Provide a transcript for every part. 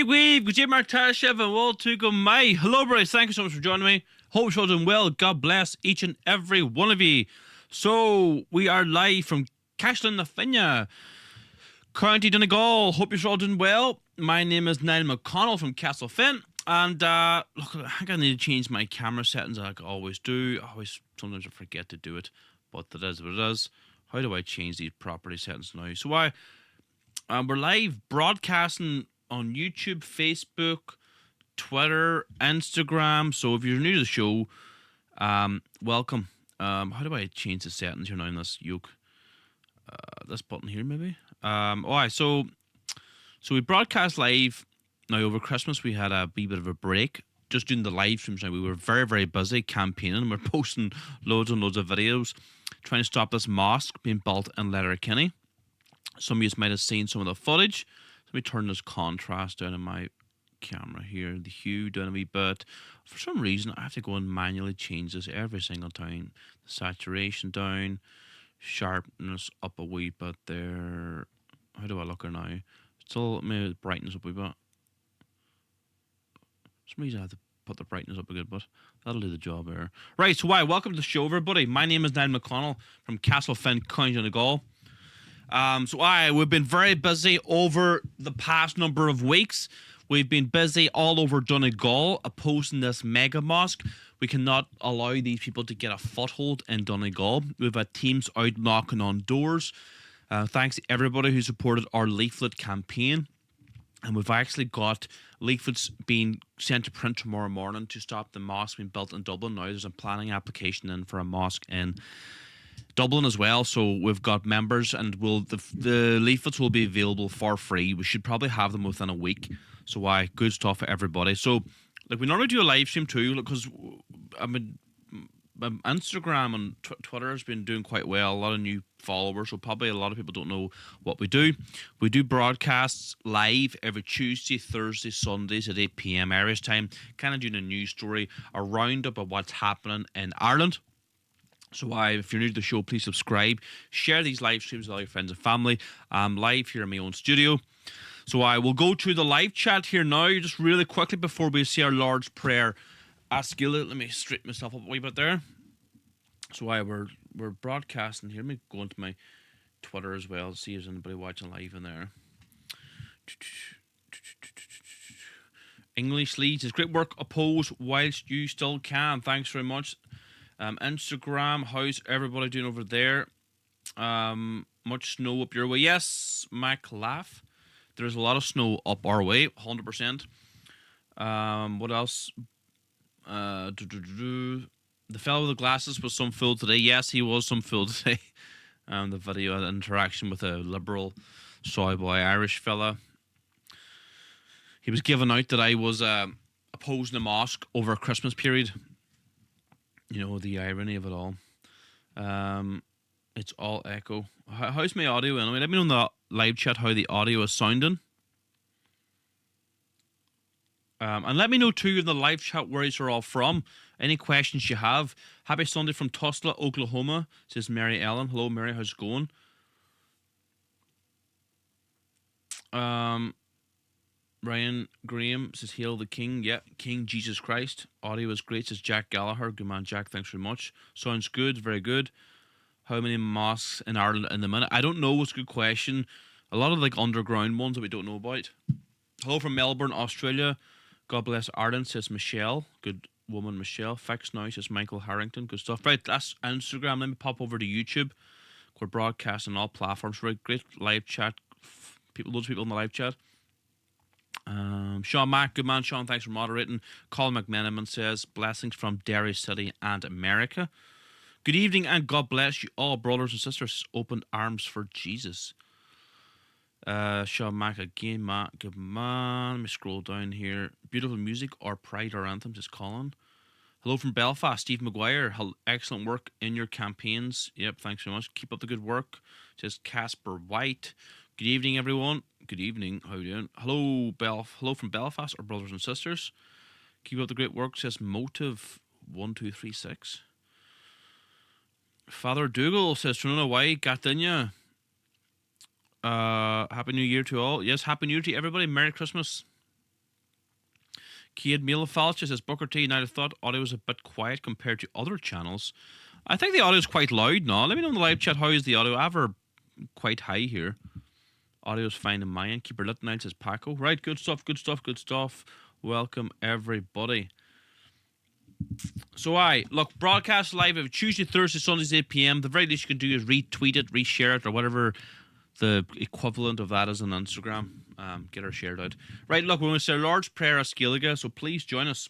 Weave, Gujim Martashev, and Wall Tugo Mai. Hello, brothers. Thank you so much for joining me. Hope you're all doing well. God bless each and every one of you. So, we are live from Castlin na Finja, County Donegal. Hope you're all doing well. My name is Niall McConnell from Castlefin. And, look, I think I need to change my camera settings like I always do. Sometimes I forget to do it, but that is what it is. How do I change these property settings now? So, we're live broadcasting on YouTube, Facebook, Twitter, Instagram. So if you're new to the show, welcome. How do I change the settings here now in this yoke? This button here, maybe. Alright, so we broadcast live. Now over Christmas we had a wee bit of a break. Just doing the live streams now. We were very, very busy campaigning. We're posting loads and loads of videos trying to stop this mosque being built in Letterkenny. Some of you might have seen some of the footage. Let me turn this contrast down in my camera here, the hue down a wee bit. For some reason, I have to go and manually change this every single time. The saturation down, sharpness up a wee bit there. How do I look here now? Still, maybe the brightness up a wee bit. For some reason, I have to put the brightness up a good bit. That'll do the job there. Right, so welcome to the show, everybody. My name is Niall McConnell from Castlefin, County Donegal. We've been very busy over the past number of weeks. We've been busy all over Donegal opposing this mega mosque. We cannot allow these people to get a foothold in Donegal. We've had teams out knocking on doors. Thanks to everybody who supported our leaflet campaign. And we've actually got leaflets being sent to print tomorrow morning to stop the mosque being built in Dublin. Now there's a planning application in for a mosque in Dublin as well, so we've got members, and the leaflets will be available for free. We should probably have them within a week. So good stuff for everybody. So like we normally do a live stream too, because Instagram and Twitter has been doing quite well. A lot of new followers, so probably a lot of people don't know what we do. We do broadcasts live every Tuesday, Thursday, Sundays at 8 p.m. Irish time, kind of doing a news story, a roundup of what's happening in Ireland. So if you're new to the show, please subscribe. Share these live streams with all your friends and family. I'm live here in my own studio. So I will go to the live chat here now, just really quickly before we say our Lord's Prayer. Let me straighten myself up a wee bit there. So we're broadcasting here. Let me go into my Twitter as well to see if there's anybody watching live in there. English Leeds is great work. Oppose whilst you still can. Thanks very much. Instagram, how's everybody doing over there? Much snow up your way? Yes, Mac laugh. There's a lot of snow up our way, 100%. What else? The fellow with the glasses was some fool today. Yes, he was some fool today. The video interaction with a liberal soy boy Irish fella. He was giving out that I was opposing a mosque over a Christmas period. You know, the irony of it all. It's all echo. How's my audio anyway? Let me know in the live chat how the audio is sounding. And let me know too in the live chat where you're all from. Any questions you have. Happy Sunday from Tulsa, Oklahoma, says Mary Ellen. Hello, Mary. How's it going? Ryan Graham says, Hail the King. Yeah, King Jesus Christ. Audio is great, says Jack Gallagher. Good man, Jack. Thanks very much. Sounds good. Very good. How many mosques in Ireland in the minute? I don't know. It's a good question. A lot of like underground ones that we don't know about. Hello from Melbourne, Australia. God bless Ireland, says Michelle. Good woman, Michelle. Fix now, says Michael Harrington. Good stuff. Right, that's Instagram. Let me pop over to YouTube. We're broadcasting on all platforms. Right, great live chat. Loads of people in the live chat. Sean Mack, good man, Sean, thanks for moderating. Colin McMenamin says, blessings from Derry City and America. Good evening and God bless you all, brothers and sisters. Open arms for Jesus. Sean Mack again, Matt, good man. Let me scroll down here. Beautiful music or pride or anthem, says Colin. Hello from Belfast, Steve McGuire. Excellent work in your campaigns. Yep, thanks very much. Keep up the good work, says Casper White. Good evening, everyone. Good evening. How are you doing? Hello from Belfast, our brothers and sisters. Keep up the great work, says Motive1236. Father Dougal says, Trona, why Gatinya? Happy New Year to all. Yes, Happy New Year to everybody. Merry Christmas. Cade Mielefalch says Booker T. Now I thought audio was a bit quiet compared to other channels. I think the audio is quite loud now. Let me know in the live chat, how is the audio? Ever quite high here. Audio's fine in my end. Keeper Lit Night says Paco. Right, good stuff, good stuff, good stuff. Welcome everybody. So look, broadcast live every Tuesday, Thursday, Sundays, 8 p.m. The very least you can do is retweet it, reshare it, or whatever the equivalent of that is on Instagram. Get her shared out. Right, look, we're going to say Lord's Prayer as Skellige, so please join us.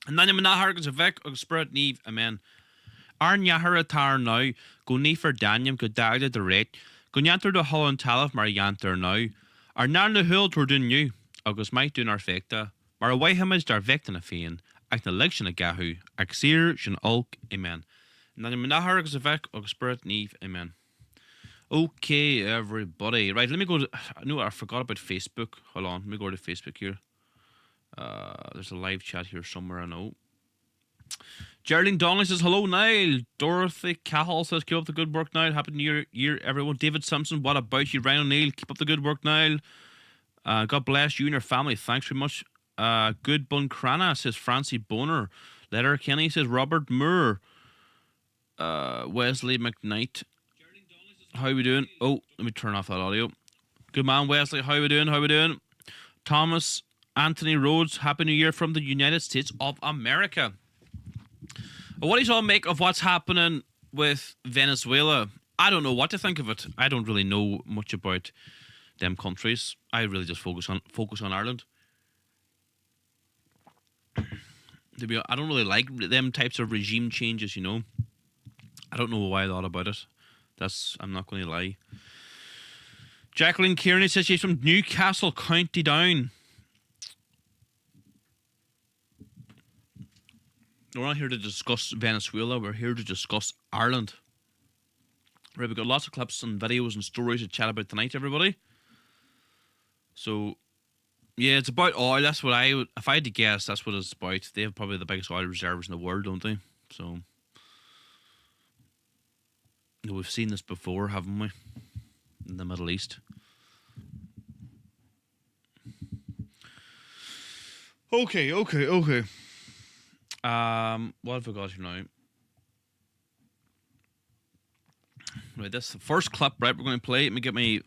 And then I'm not harkins a vec, or spirit neve, amen. Arn Yahara tar now, go nie for Daniel, go dagda de rate, go nyanter de Holland Talif, mar yanter now. Ar nar na hul tor dun you, August might do nar fecta, mar away him is dar vectin a fian, ag na lection a gahu, ag seer, shin ulk, amen. And then I'm not harkins a vec, or spirit neve, amen. Okay, everybody. Right, let me go to... I forgot about Facebook. Hold on, let me go to Facebook here. There's a live chat here somewhere, I know. Geraldine Donnelly says, hello, Niall. Dorothy Cahill says, keep up the good work, Niall. Happy New Year, everyone. David Simpson, what about you? Ryan O'Neill, keep up the good work, Niall. God bless you and your family. Thanks very much. Good Bun Crana says, Francie Boner. Letter Kenny says, Robert Moore. Wesley McKnight. How we doing? Oh, let me turn off that audio. Good man, Wesley. How we doing? How we doing? Thomas Anthony Rhodes. Happy New Year from the United States of America. What do you all make of what's happening with Venezuela? I don't know what to think of it. I don't really know much about them countries. I really just focus on Ireland. I don't really like them types of regime changes, you know. I don't know why I thought about it. I'm not going to lie. Jacqueline Kearney says she's from Newcastle, County Down. We're not here to discuss Venezuela. We're here to discuss Ireland. Right, we've got lots of clips and videos and stories to chat about tonight, everybody. So, yeah, it's about oil. That's what if I had to guess, that's what it's about. They have probably the biggest oil reserves in the world, don't they? So... we've seen this before, haven't we? In the Middle East. Okay. What have I got here now? Right, this is the first clip, right, we're going to play. Let me get my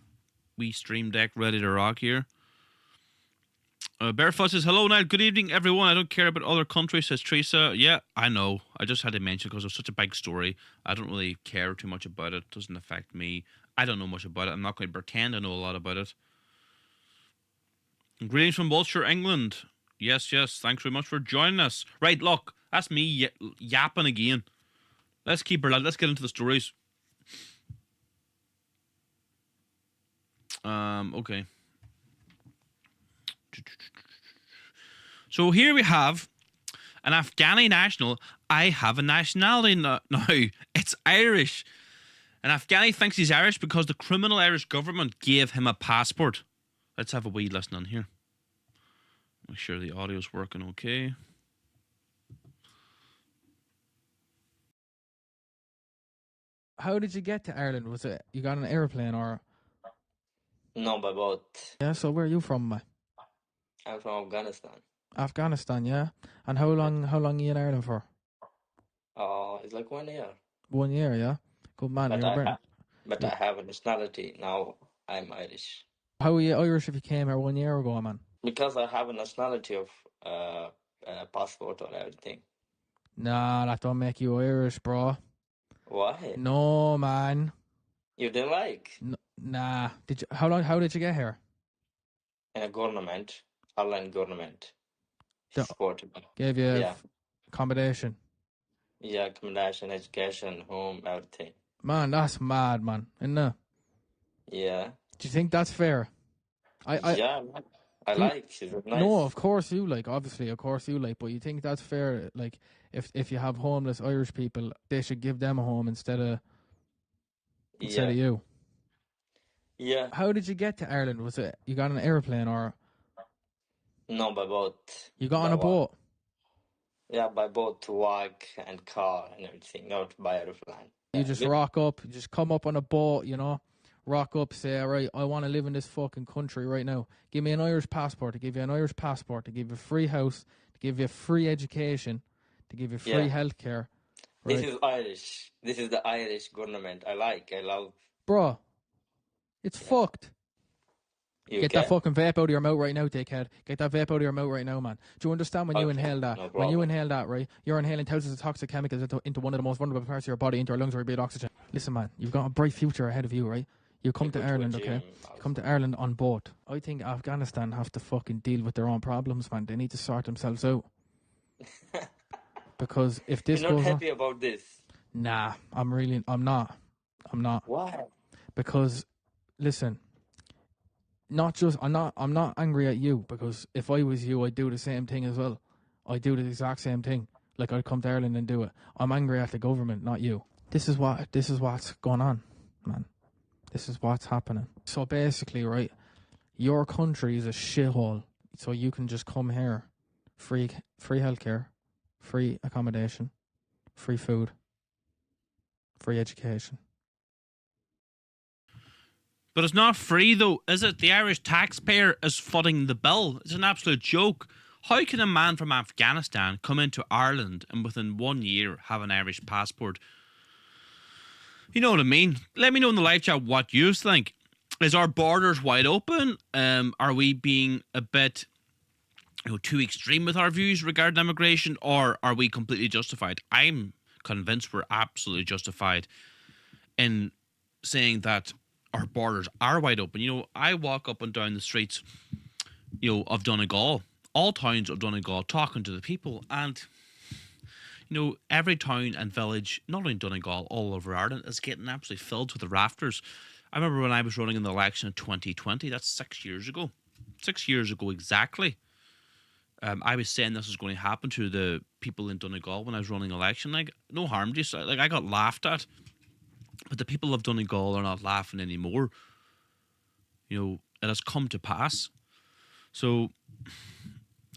wee stream deck ready to rock here. Barefoot says, hello, Niall. Good evening, everyone. I don't care about other countries, says Teresa. Yeah, I know. I just had to mention because it was such a big story. I don't really care too much about it. It doesn't affect me. I don't know much about it. I'm not going to pretend I know a lot about it. Greetings from Wiltshire, England. Yes. Thanks very much for joining us. Right, look. That's me yapping again. Let's keep her. Let's get into the stories. Okay. So here we have an Afghani national. I have a nationality now. It's Irish. An Afghani thinks he's Irish because the criminal Irish government gave him a passport. Let's have a wee listen on here. Make sure the audio's working okay. How did you get to Ireland? Was it you got an airplane or? No, by boat. Yeah, so where are you from, mate? I'm from Afghanistan. Afghanistan, yeah. And how long are you in Ireland for? It's like 1 year. 1 year, yeah. Good man. But I have a nationality now. I'm Irish. How were you Irish if you came here 1 year ago, man? Because I have a nationality of passport or everything. Nah, that don't make you Irish, bro. Why? No, man. You didn't like? Nah. How did you get here? In a government, Ireland government. Gave you accommodation. Yeah, accommodation, education, home, everything. Man, that's mad, man. Isn't it? Yeah. Do you think that's fair? I like. It's nice. No, of course you like. Obviously, of course you like. But you think that's fair? Like, if you have homeless Irish people, they should give them a home instead of you. Yeah. How did you get to Ireland? Was it you got an airplane or? No, by boat. You got on a boat? Yeah, by boat to walk and car and everything, not by airplane. You just rock up, you just come up on a boat, you know, rock up, say, all right, I want to live in this fucking country right now. Give me an Irish passport. To give you an Irish passport. To give you a free house. To give you free education. To give you free Yeah. healthcare. This Right, is Irish. This is the Irish government. I love. bro. It's Yeah. fucked. You Get that can. fucking vape out of your mouth right now, dickhead. Get that vape out of your mouth right now, man. Do you understand when you Okay, inhale that? no When you problem. inhale that, right, you're inhaling thousands of toxic chemicals into one of the most vulnerable parts of your body, into your lungs where you breathe oxygen. Listen, man, you've got a bright future ahead of you, right? You come You to go to a Ireland, okay? gym You come to also. Ireland on boat. I think Afghanistan have to fucking deal with their own problems, man. They need to sort themselves out. Because if You're this not goes on, happy about this. nah, I'm not. Why? Because, listen, I'm not angry at you, because if I was you, I'd do the same thing as well. I'd do the exact same thing. Like, I'd come to Ireland and do it. I'm angry at the government, not you. This is what's going on, man. This is what's happening. So basically, right, your country is a shithole. So you can just come here, free healthcare, free accommodation, free food, free education. But it's not free, though, is it? The Irish taxpayer is footing the bill. It's an absolute joke. How can a man from Afghanistan come into Ireland and within 1 year have an Irish passport? You know what I mean? Let me know in the live chat what you think. Is our borders wide open? Are we being a bit too extreme with our views regarding immigration, or are we completely justified? I'm convinced we're absolutely justified in saying that our borders are wide open. I walk up and down the streets, of Donegal, all towns of Donegal, talking to the people, and every town and village, not only in Donegal, all over Ireland, is getting absolutely filled to the rafters. I remember when I was running in the election in 2020. That's 6 years ago. 6 years ago exactly. I was saying this was going to happen to the people in Donegal when I was running election. Like, no harm to you. Like, I got laughed at. But the people of Donegal are not laughing anymore. It has come to pass. So,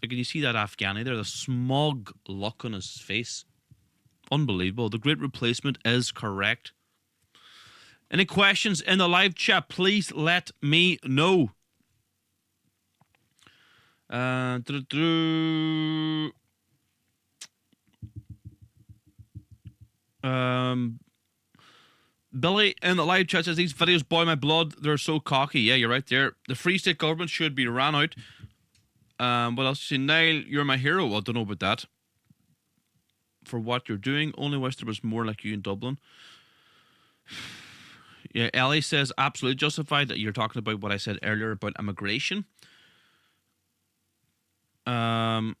like, can you see that Afghani there? The smug look on his face. Unbelievable. The great replacement is correct. Any questions in the live chat, please let me know. Billy in the live chat says these videos boil my blood. They're so cocky. Yeah, you're right there. The Free State government should be ran out. What else? You say, Niall, you're my hero. Well, I don't know about that. For what you're doing, only wish there was more like you in Dublin. Yeah, Ellie says absolutely justified that you're talking about what I said earlier about immigration. Absolute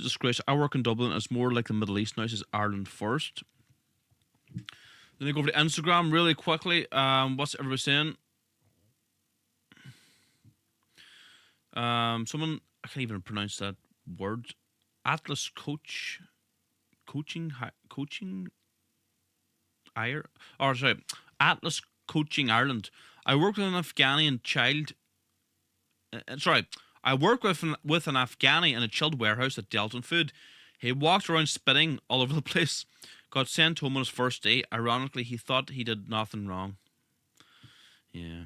disgrace. I work in Dublin. It's more like the Middle East now. It says Ireland first. Then I go over to Instagram really quickly. What's everybody saying? Someone, I can't even pronounce that word. Atlas coaching Atlas Coaching Ireland. I work with an Afghani child. I work with an Afghani in a chilled warehouse at Delton Food. He walked around spitting all over the place. Got sent home on his first day. Ironically, he thought he did nothing wrong. Yeah.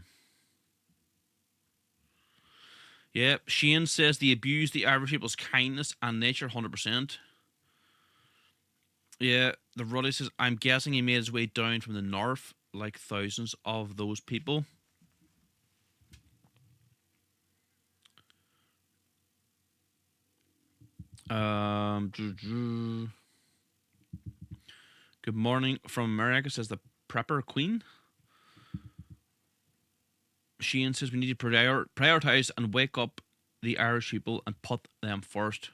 Yeah, Shane says they abuse the Irish people's kindness and nature 100%. Yeah, the Ruddy says, I'm guessing he made his way down from the north, like thousands of those people. Good morning from America, says the Prepper Queen. Shane says we need to prioritize and wake up the Irish people and put them first.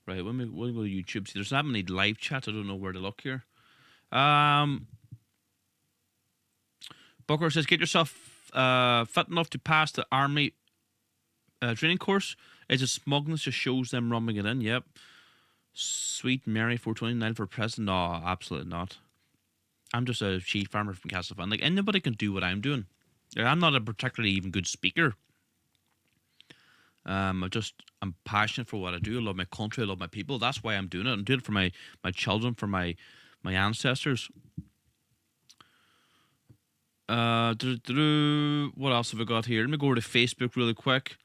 Right, we'll go to YouTube. See, there's not many live chats. I don't know where to look here. Booker says, get yourself fit enough to pass the army training course. It's a smugness just shows them rubbing it in. Yep. Sweet Mary 429 for president. No, absolutely not. I'm just a sheep farmer from Castlefan. Like, anybody can do what I'm doing. I'm not a particularly even good speaker. I'm passionate for what I do. I love my country. I love my people. That's why I'm doing it. I'm doing it for my children, for my ancestors. What else have I got here? Let me go to Facebook really quick.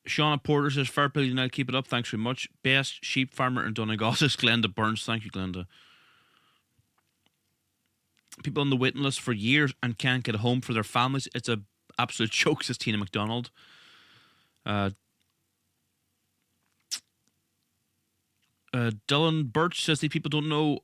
Shauna Porter says, "Fair play United, keep it up. Thanks very much. Best sheep farmer in Donegal is Glenda Burns." Thank you, Glenda. People on the waiting list for years and can't get home for their families. It's a absolute joke, says Tina McDonald. Dylan Birch says the people don't know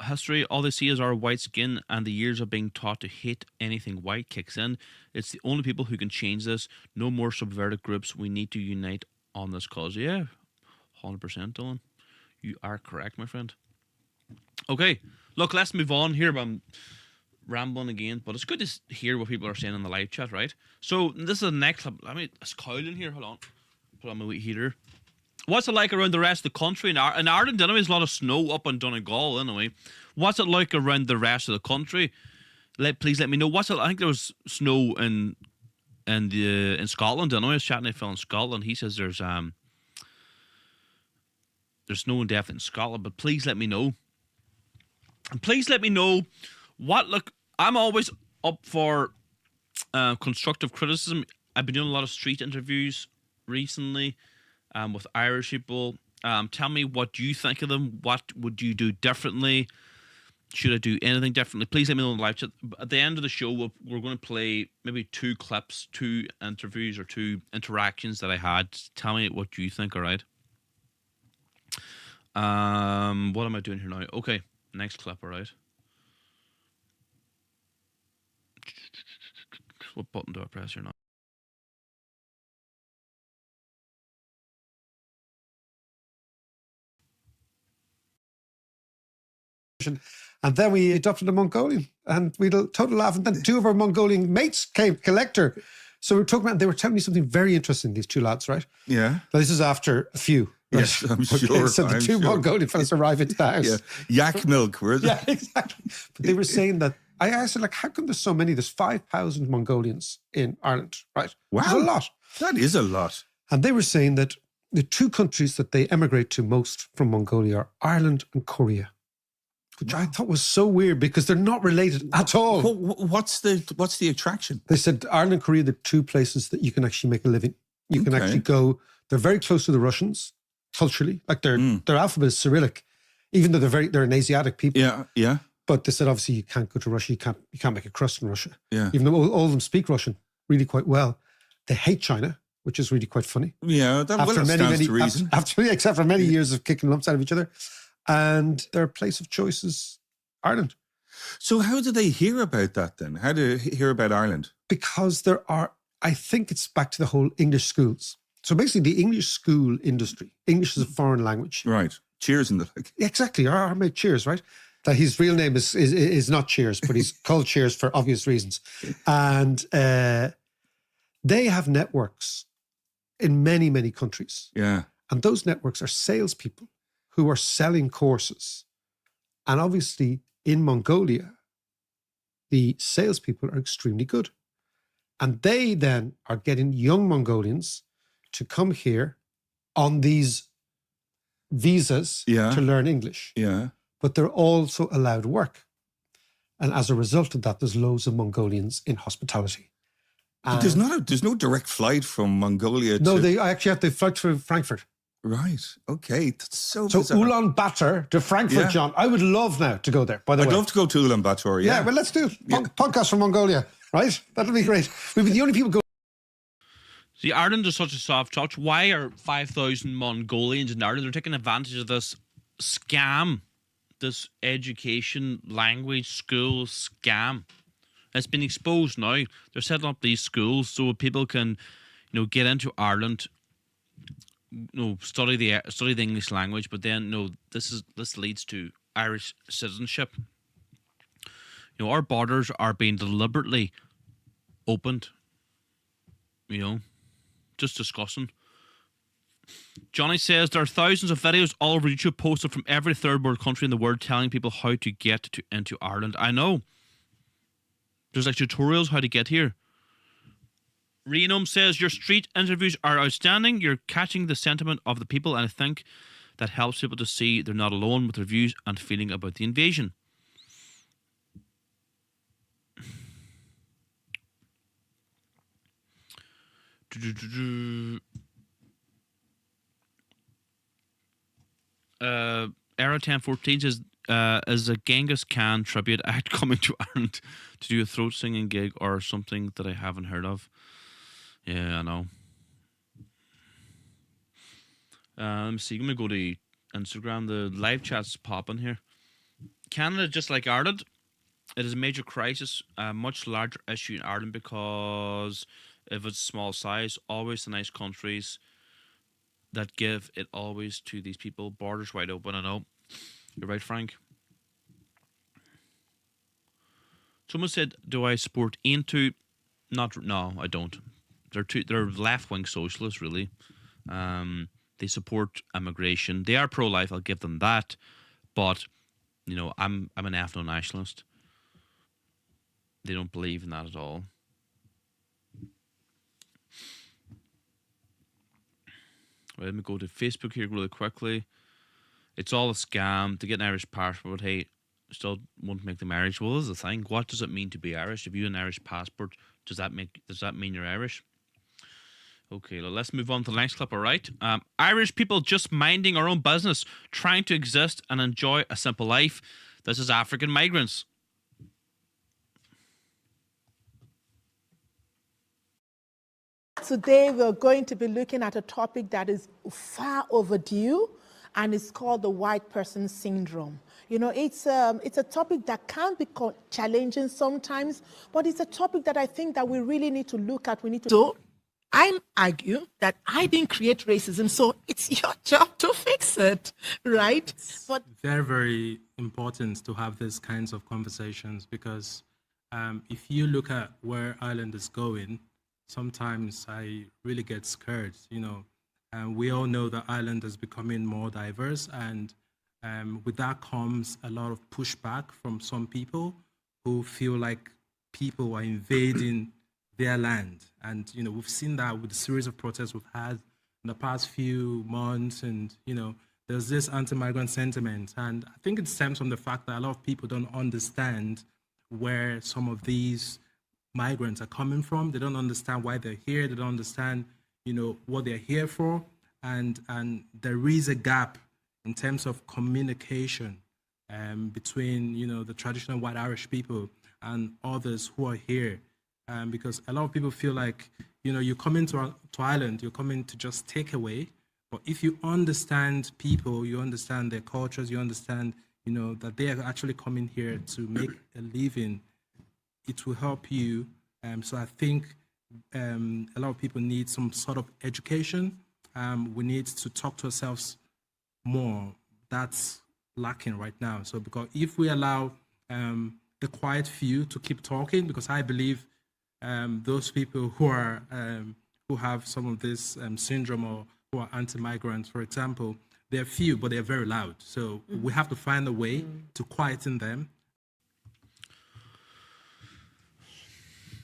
history. All they see is our white skin, and the years of being taught to hate anything white kicks in. It's the only people who can change this. No more subverted groups. We need to unite on this cause. Yeah, 100%, Dylan. You are correct, my friend. Okay, look, let's move on here. I'm rambling again, but it's good to hear what people are saying in the live chat, right? So this is the next clip. It's cold in here. Hold on. Put on my wee heater. What's it like around the rest of the country? In Ireland, anyway, there's a lot of snow up in Donegal, anyway. What's it like around the rest of the country? Please let me know. I think there was snow in Scotland, anyway. I was chatting to a fellow in Scotland. He says there's snow and death in Scotland, but please let me know. And please let me know I'm always up for constructive criticism. I've been doing a lot of street interviews recently with Irish people. Tell me what you think of them. What would you do differently? Should I do anything differently? Please let me know in the live chat. At the end of the show, we're going to play maybe 2 clips, 2 interviews or 2 interactions that I had. Tell me what you think, all right? What am I doing here now? Okay, next clip, all right? What button do I press here now? And then we adopted a Mongolian, and we had a total laugh. And then 2 of our Mongolian mates came collect her. So we were talking about, they were telling me something very interesting, these 2 lads, right? Yeah. Now, this is after a few. Right? Yes, I'm sure. So the 2 Mongolian fellas arrive into the house. Yeah. Yak milk, were they? Yeah, exactly. But they were saying that, I said, how come there's so many? There's 5,000 Mongolians in Ireland, right? Wow. There's a lot. That is a lot. And they were saying that the 2 countries that they emigrate to most from Mongolia are Ireland and Korea, which I thought was so weird because they're not related at all. What's the attraction? They said Ireland and Korea are the 2 places that you can actually make a living. You can actually go. They're very close to the Russians culturally. Like their alphabet is Cyrillic, even though they're an Asiatic people. Yeah, yeah. But they said obviously you can't go to Russia. You can't make a crust in Russia. Yeah. Even though all of them speak Russian really quite well. They hate China, which is really quite funny. Yeah, that stands to reason. Except for many years of kicking lumps out of each other. And their place of choice is Ireland. So how did they hear about that then? How did they hear about Ireland? Because I think it's back to the whole English schools. So basically the English school industry, English is a foreign language. Right. Cheers and the like. Exactly. Our mate Cheers, right? That his real name is not Cheers, but he's called Cheers for obvious reasons. And they have networks in many, many countries. Yeah. And those networks are salespeople who are selling courses. And obviously in Mongolia, the salespeople are extremely good. And they then are getting young Mongolians to come here on these visas to learn English. Yeah. But they're also allowed work. And as a result of that, there's loads of Mongolians in hospitality. But there's no direct flight from Mongolia to... No, they actually have to fly to Frankfurt. Right. Okay. That's so So bizarre. Ulaanbaatar to Frankfurt, John. I would love now to go there, by the way. I'd love to go to Ulaanbaatar, yeah. Yeah, well, let's do a podcast from Mongolia, right? That'll be great. We'll be the only people go. See, Ireland is such a soft touch. Why are 5,000 Mongolians in Ireland? They're taking advantage of this scam, this education, language, school scam. It's been exposed now. They're setting up these schools so people can, get into Ireland, study the English language, but then this leads to Irish citizenship. Our borders are being deliberately opened. Just discussing. Johnny says there are thousands of videos all over YouTube posted from every third world country in the world telling people how to get into Ireland. I know. There's like tutorials how to get here. Renome says your street interviews are outstanding. You're catching the sentiment of the people, and I think that helps people to see they're not alone with their views and feeling about the invasion. Era 1014 says, is a Genghis Khan tribute act coming to Ireland to do a throat singing gig or something that I haven't heard of? Yeah, I know. Let me see. I'm going to go to Instagram. The live chat's popping here. Canada, just like Ireland, it is a major crisis, a much larger issue in Ireland because of its small size. Always the nice countries that give it always to these people. Borders wide open. I know. You're right, Frank. Someone said, "Do I support Aintu?" No, I don't. They're left-wing socialists, really. They support immigration. They are pro-life. I'll give them that. But you know, I'm an ethno-nationalist. They don't believe in that at all. Right, let me go to Facebook here really quickly. It's all a scam to get an Irish passport. Hey, still won't make them Irish. Well, this is the thing. What does it mean to be Irish? If you have an Irish passport, does that mean you're Irish? Okay, well, let's move on to the next clip. All right, Irish people just minding our own business, trying to exist and enjoy a simple life. This is African migrants. Today we're going to be looking at a topic that is far overdue, and it's called the white person syndrome. You know, it's a topic that can be challenging sometimes, but it's a topic that I think that we really need to look at. We need to. So, I argue that I didn't create racism, so it's your job to fix it, right? But very, very important to have these kinds of conversations because if you look at where Ireland is going, sometimes I really get scared, you know. And we all know that Ireland is becoming more diverse, and with that comes a lot of pushback from some people who feel like people are invading their land. And, you know, we've seen that with the series of protests we've had in the past few months, and, you know, there's this anti-migrant sentiment. And I think it stems from the fact that a lot of people don't understand where some of these migrants are coming from. They don't understand why they're here. They don't understand, you know, what they're here for. And there is a gap in terms of communication between, you know, the traditional white Irish people and others who are here. Because a lot of people feel like, you know, you come into Ireland, you're coming to just take away. But if you understand people, you understand their cultures, you understand, you know, that they are actually coming here to make a living, it will help you. So I think a lot of people need some sort of education. We need to talk to ourselves more. That's lacking right now. So because if we allow the quiet few to keep talking, because I believe those people who are who have some of this syndrome or who are anti-migrants, for example, they're few, but they're very loud. So we have to find a way to quieten them.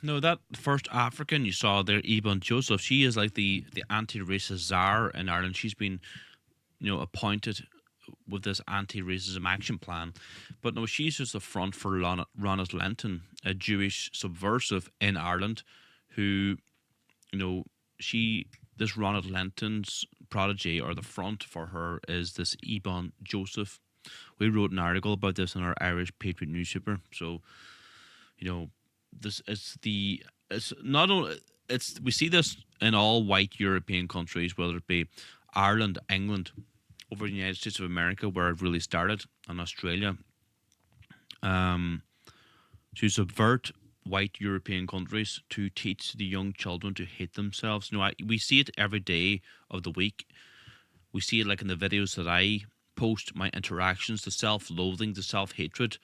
No, that first African you saw there, Ebon Joseph, she is like the anti-racist czar in Ireland. She's been, you know, appointed with this anti-racism action plan. But no, she's just the front for Ronald Lenton, a Jewish subversive in Ireland who, you know, this Ronald Lenton's protege, or the front for her, is this Ebon Joseph. We wrote an article about this in our Irish Patriot newspaper. So, you know, we see this in all white European countries, whether it be Ireland, England, over in the United States of America, where it really started, and Australia, to subvert white European countries to teach the young children to hate themselves. You know, we see it every day of the week. We see it like in the videos that I post, my interactions, the self-loathing, the self-hatred.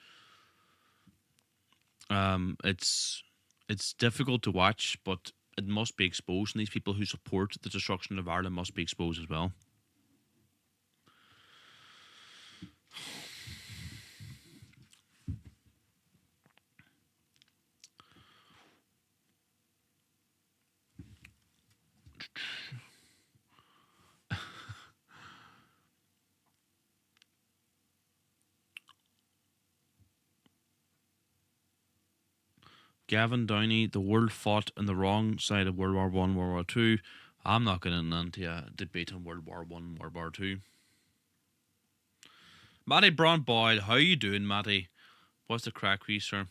It's difficult to watch, but it must be exposed, and these people who support the destruction of Ireland must be exposed as well. Gavin Downey, the world fought on the wrong side of World War One, World War Two. I'm not getting into a debate on World War One, World War Two. Matty Brown Boyle, how you doing, Matty? What's the crack with you, sir?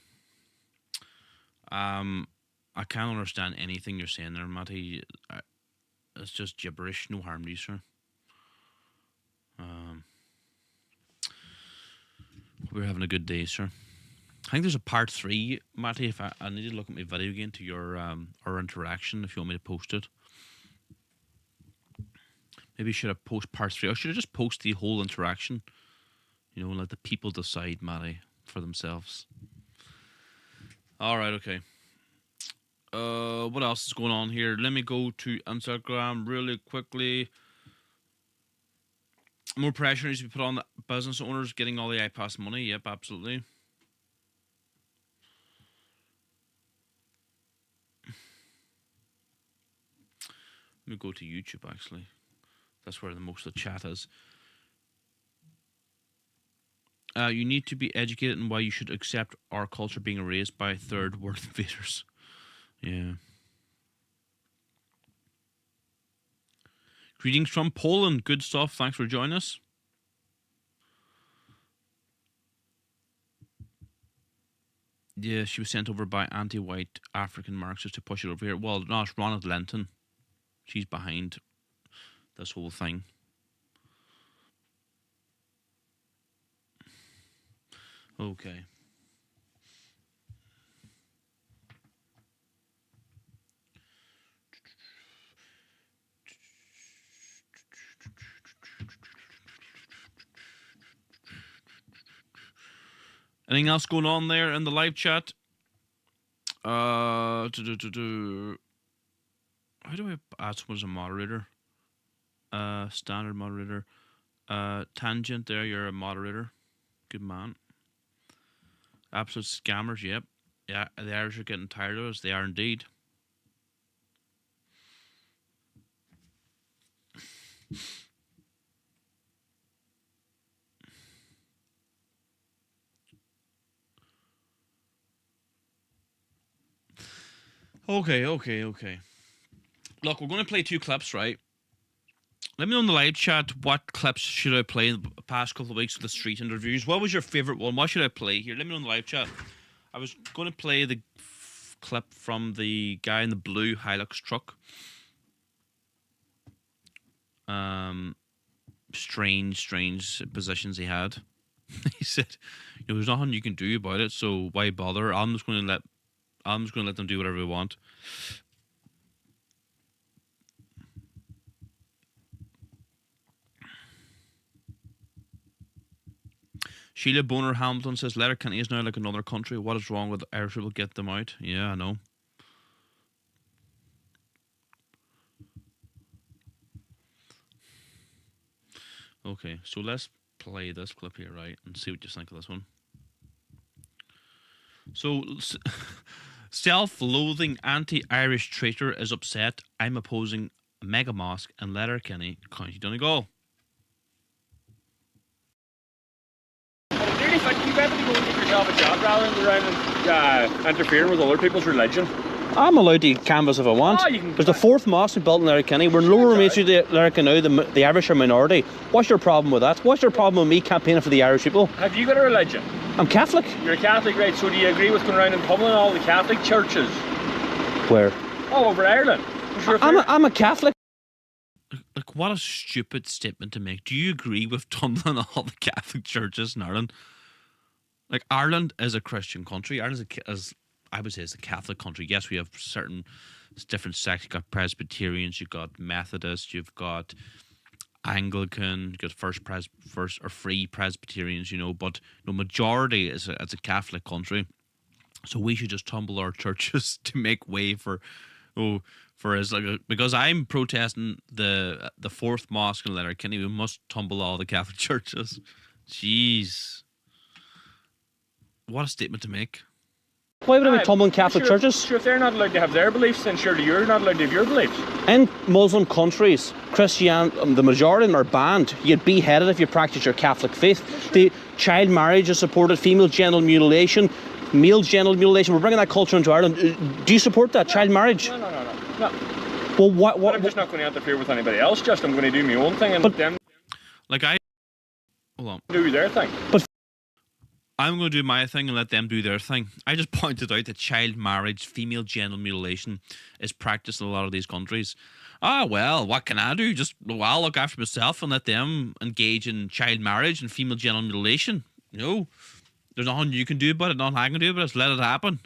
I can't understand anything you're saying there, Matty. It's just gibberish. No harm to you, sir. We're having a good day, sir. I think there's a part 3, Matty. If I need to look at my video again to your our interaction, if you want me to post it. Maybe should I post part 3? Or should I just post the whole interaction? You know, and let the people decide, Matty, for themselves. Alright, okay. What else is going on here? Let me go to Instagram really quickly. More pressure needs to be put on the business owners getting all the iPass money. Yep, absolutely. Let me go to YouTube, actually. That's where the most of the chat is. You need to be educated in why you should accept our culture being erased by third world invaders. Yeah. Greetings from Poland. Good stuff. Thanks for joining us. Yeah, she was sent over by anti-white African Marxists to push it over here. Well, no, it's Ronald Lenton. She's behind this whole thing. Okay. Anything else going on there in the live chat? How do I add someone as a moderator? Standard moderator. Tangent there, you're a moderator. Good man. Absolute scammers, yep. Yeah, the Irish are getting tired of us. They are indeed. Okay. Look, we're going to play 2 clips, right? Let me know in the live chat what clips should I play in the past couple of weeks with the street interviews. What was your favourite one? What should I play here? Let me know in the live chat. I was going to play the clip from the guy in the blue Hilux truck. Strange positions he had. He said, "You know, there's nothing you can do about it, so why bother? I'm just going to let them do whatever they want." Sheila Boner Hamilton says, Letterkenny is now like another country. What is wrong with Irish people? Get them out. Yeah, I know. Okay, so let's play this clip here, right, and see what you think of this one. So, self-loathing anti-Irish traitor is upset. I'm opposing a mega mosque in Letterkenny, County Donegal. You better go and get yourself a job rather than go around and interfering with other people's religion. I'm allowed to canvass if I want. There's the 4th mosque built in Letterkenny. We're in Lower Maidstreet, Letterkenny now. The Irish are a minority. What's your problem with that? What's your problem with me campaigning for the Irish people? Have you got a religion? I'm Catholic. You're a Catholic, right? So do you agree with going around and pummeling all the Catholic churches? Where? All over Ireland. I'm a Catholic. Like, what a stupid statement to make. Do you agree with tumbling all the Catholic churches in Ireland? Like, Ireland is a Christian country. Ireland is I would say, is a Catholic country. Yes, we have certain different sects. You've got Presbyterians, you've got Methodists, you've got Anglican, you've got first or free Presbyterians, you know, but the majority is a Catholic country. So we should just tumble our churches to make way for us, like, because I'm protesting the 4th mosque in Letterkenny. We must tumble all the Catholic churches. Jeez. What a statement to make. Why would I be tumbling Catholic churches? Sure, if they're not allowed to have their beliefs, then surely you're not allowed to have your beliefs. In Muslim countries, the majority of them are banned. You'd be beheaded if you practice your Catholic faith. The child marriage is supported, female genital mutilation, male genital mutilation. We're bringing that culture into Ireland. Do you support that? Child marriage? No. Well, what? I'm just not going to interfere with anybody else. Just I'm going to do my own thing and But- them Hold on. do their thing. I'm going to do my thing and let them do their thing. I just pointed out that child marriage, female genital mutilation, is practiced in a lot of these countries. Well, what can I do? I'll look after myself and let them engage in child marriage and female genital mutilation. There's nothing you can do about it, nothing I can do about it. Just let it happen.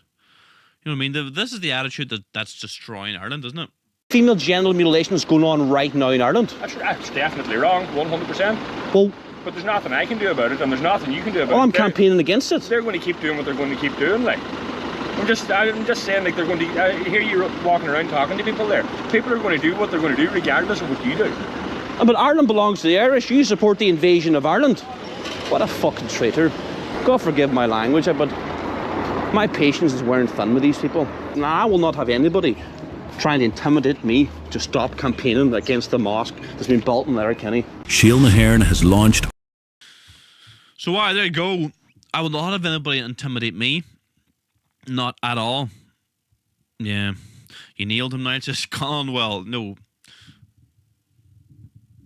You know what I mean? This is the attitude that's destroying Ireland, isn't it? Female genital mutilation is going on right now in Ireland. That's definitely wrong, 100%. Well, But there's nothing I can do about it, and there's nothing you can do about it. I'm campaigning against it. They're going to keep doing what they're going to keep doing, like. I'm just saying, like, they're going to. I hear you walking around talking to people there. People are going to do what they're going to do, regardless of what you do. But Ireland belongs to the Irish. You support the invasion of Ireland. What a fucking traitor. God forgive my language, but my patience is wearing thin with these people. I will not have anybody trying to intimidate me to stop campaigning against the mosque that's been built in Letterkenny. Síl na hÉireann has launched. So there you go. I would not have anybody intimidate me. Not at all. Yeah. You nailed him now. It's just gone well. No.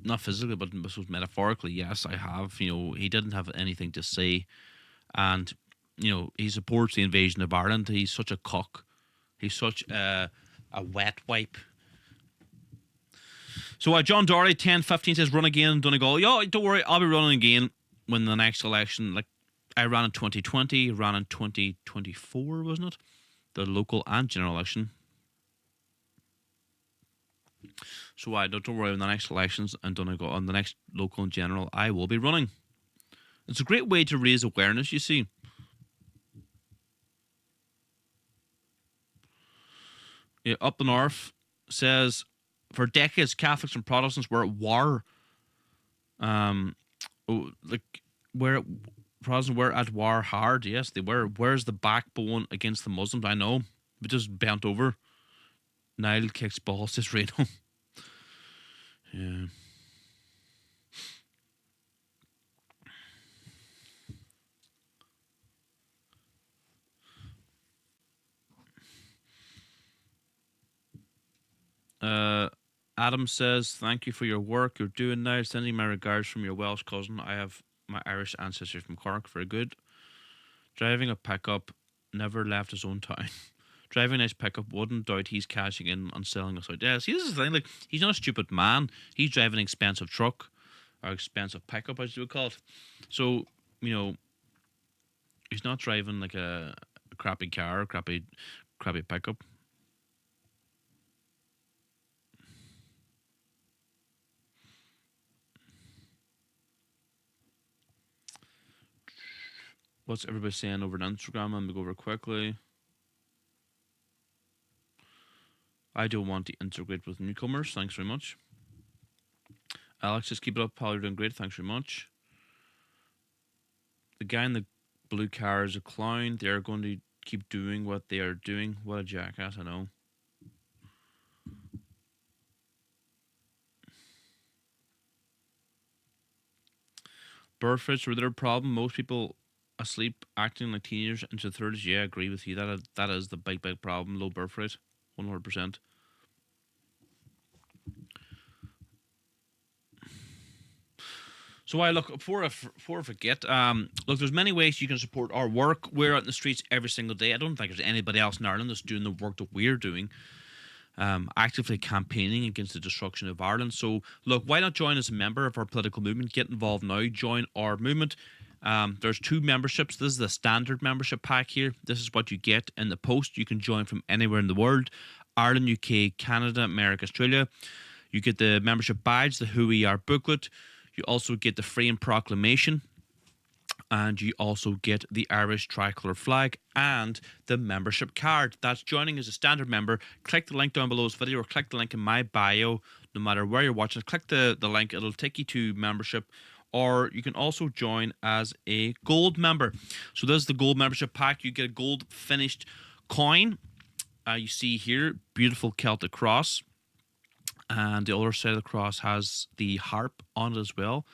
Not physically, but metaphorically, yes, I have. He didn't have anything to say. And, he supports the invasion of Ireland. He's such a cock. He's such a wet wipe. So John Dory, 10:15 says, run again, Donegal. Yo, don't worry, I'll be running again when the next election. Like, I ran in 2020, ran in 2024, wasn't it? The local and general election. So don't worry, on the next elections and Donegal, on the next local and general, I will be running. It's a great way to raise awareness, you see. Yeah, Up the North says, for decades, Catholics and Protestants were at war. Protestants were at war hard. Yes, they were. Where's the backbone against the Muslims? I know. We just bent over. Niall kicks balls, says Reno. Yeah. Adam says, thank you for your work you're doing now. Sending my regards from your Welsh cousin. I have my Irish ancestors from Cork. Very good. Driving a pickup, never left his own town. Driving a nice pickup, wouldn't doubt he's cashing in on selling us out. Yeah, see, this is the thing. Like, he's not a stupid man. He's driving an expensive truck, or expensive pickup, as you would call it. So, he's not driving like a crappy car, or crappy pickup. What's everybody saying over on Instagram? I'm going to go over quickly. I don't want to integrate with newcomers. Thanks very much. Alex, just keep it up. Paul, you're doing great. Thanks very much. The guy in the blue car is a clown. They're going to keep doing what they are doing. What a jackass, I know. Birth rates were their problem. Most people asleep acting like teenagers into the 30s. Yeah, I agree with you. That is the big problem. Low birth rate, 100%. So before I forget, look, there's many ways you can support our work. We're out in the streets every single day. I don't think there's anybody else in Ireland that's doing the work that we're doing, actively campaigning against the destruction of Ireland. So look, why not join as a member of our political movement? Get involved now. Join our movement. There's 2 memberships. This is the standard membership pack here. This is what you get in the post. You can join from anywhere in the world. Ireland, UK, Canada, America, Australia. You get the membership badge, the Who We Are booklet. You also get the Freedom Proclamation. And you also get the Irish tricolour flag and the membership card. That's joining as a standard member. Click the link down below this video or click the link in my bio. No matter where you're watching, click the link. It'll take you to membership. Or you can also join as a gold member. So this is the gold membership pack. You get a gold finished coin. You see here, beautiful Celtic cross. And the other side of the cross has the harp on it as well.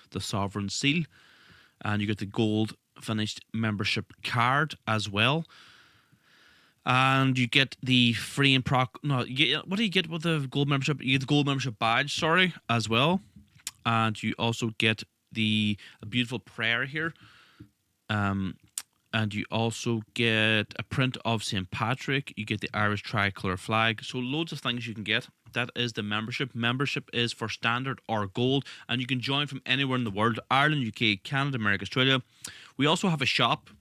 The sovereign seal. And you get the gold finished membership card as well. And you get the free and what do you get with the gold membership? You get the gold membership badge, sorry, as well. And you also get a beautiful prayer here. And you also get a print of St. Patrick. You get the Irish tricolour flag. So loads of things you can get. That is the membership. Membership is for standard or gold. And you can join from anywhere in the world. Ireland, UK, Canada, America, Australia. We also have a shop.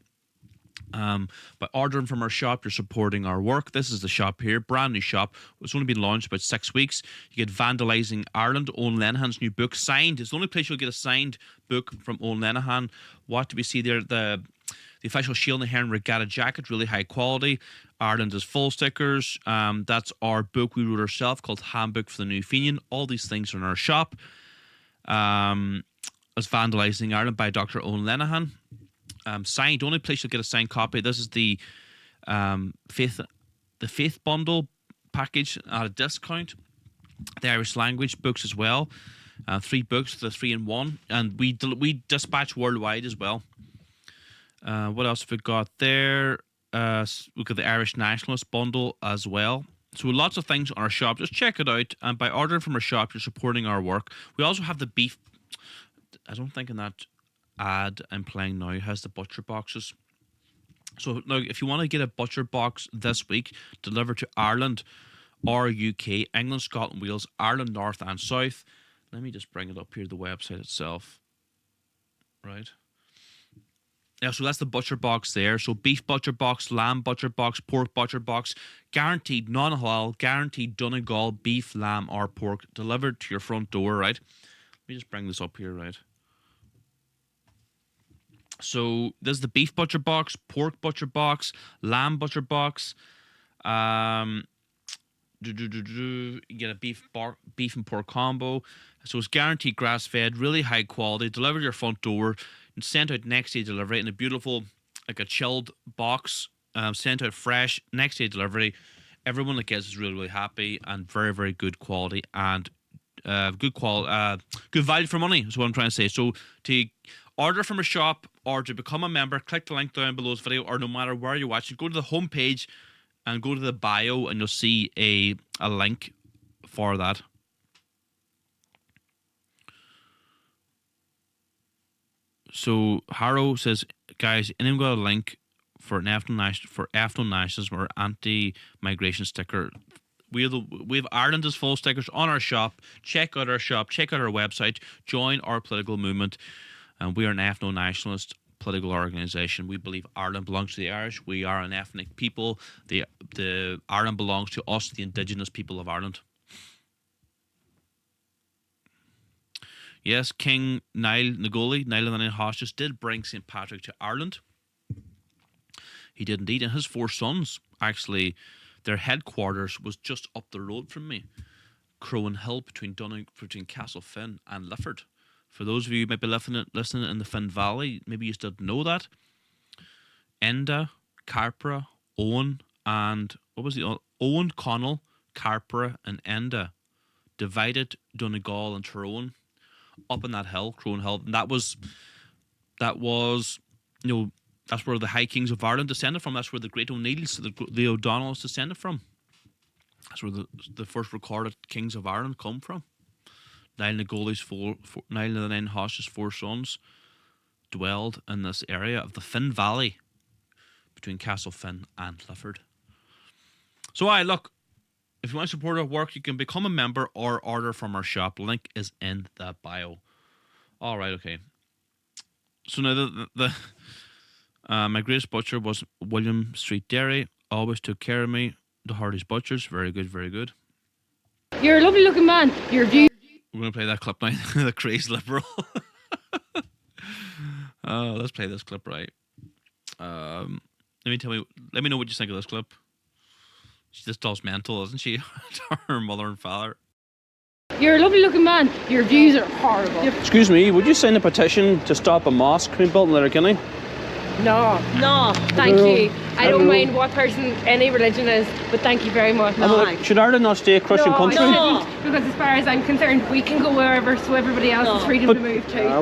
By ordering from our shop, you're supporting our work. This is the shop here. Brand new shop. It's only been launched about 6 weeks. You get Vandalising Ireland. Owen Lenihan's new book. Signed. It's the only place you'll get a signed book from Owen Lenihan. What do we see there? The official Shield and Hearn Regatta jacket, really high quality. Ireland is full stickers. That's our book we wrote ourselves called Handbook for the New Fenian. All these things are in our shop. It's Vandalising Ireland by Dr. Owen Lenihan. Signed, only place you'll get a signed copy. This is the Faith Bundle package at a discount. The Irish language books as well. 3 books, the 3-in-1. And we dispatch worldwide as well. What else have we got there? We've got the Irish Nationalist bundle as well. So lots of things on our shop. Just check it out. And by ordering from our shop, you're supporting our work. We also have the beef. I don't think in that ad I'm playing now has the butcher boxes. So now if you want to get a butcher box this week delivered to Ireland or UK, England, Scotland, Wales, Ireland North and South. Let me just bring it up here, the website itself. Right. Yeah, so that's the butcher box there. So beef butcher box, lamb butcher box, pork butcher box, guaranteed non-halal, guaranteed Donegal beef, lamb or pork delivered to your front door, right? Let me just bring this up here, right? So this is the beef butcher box, pork butcher box, lamb butcher box. You get a beef and pork combo. So it's guaranteed grass-fed, really high quality, delivered to your front door, and sent out next day delivery in a beautiful, like a chilled box, sent out fresh, next day delivery. Everyone that gets is really, really happy and very, very good quality and good value for money is what I'm trying to say. So to order from a shop or to become a member, click the link down below this video, or no matter where you're watching, go to the homepage and go to the bio and you'll see a link for that. So Harrow says, guys, anyone got a link for Afton Nationalism or anti-migration sticker? We have Ireland is full stickers on our shop. Check out our shop. Check out our website. Join our political movement. And we are an ethno-nationalist political organisation. We believe Ireland belongs to the Irish. We are an ethnic people. The Ireland belongs to us, the indigenous people of Ireland. Yes, King Niall Nagoli, Niall and the Nine Hostages, did bring St. Patrick to Ireland. He did indeed. And his 4 sons, actually, their headquarters was just up the road from me. Crowan Hill between Castlefin and Lifford. For those of you who might be listening in the Finn Valley, maybe you still know that. Enda, Carpra, Owen, and what was the Owen, Connell, Carpra, and Enda divided Donegal and Tyrone up in that hill, Crowan Hill. And that was, you know, that's where the High Kings of Ireland descended from. That's where the Great O'Neills, the O'Donnells descended from. That's where the first recorded Kings of Ireland come from. Niall Nagoli's Niall and the Nine Hostages' 4 sons dwelled in this area of the Finn Valley between Castlefin and Lifford. So look, if you want to support our work, you can become a member or order from our shop. Link is in the bio. All right, okay. So now my greatest butcher was William Street Dairy. Always took care of me. The Hardy's Butchers. Very good, very good. You're a lovely looking man. Your view. We're going to play that clip now. The crazed liberal. Let's play this clip, right? Let me know what you think of this clip. This doll's mental, isn't she? Her mother and father. You're a lovely looking man. Your views are horrible. Excuse me, would you sign a petition to stop a mosque being built in Letterkenny? No. No. Thank you. I don't mind what person, any religion is, but thank you very much. Should Ireland not stay a Christian country? No, because as far as I'm concerned, we can go wherever, so everybody else is freedom to move to.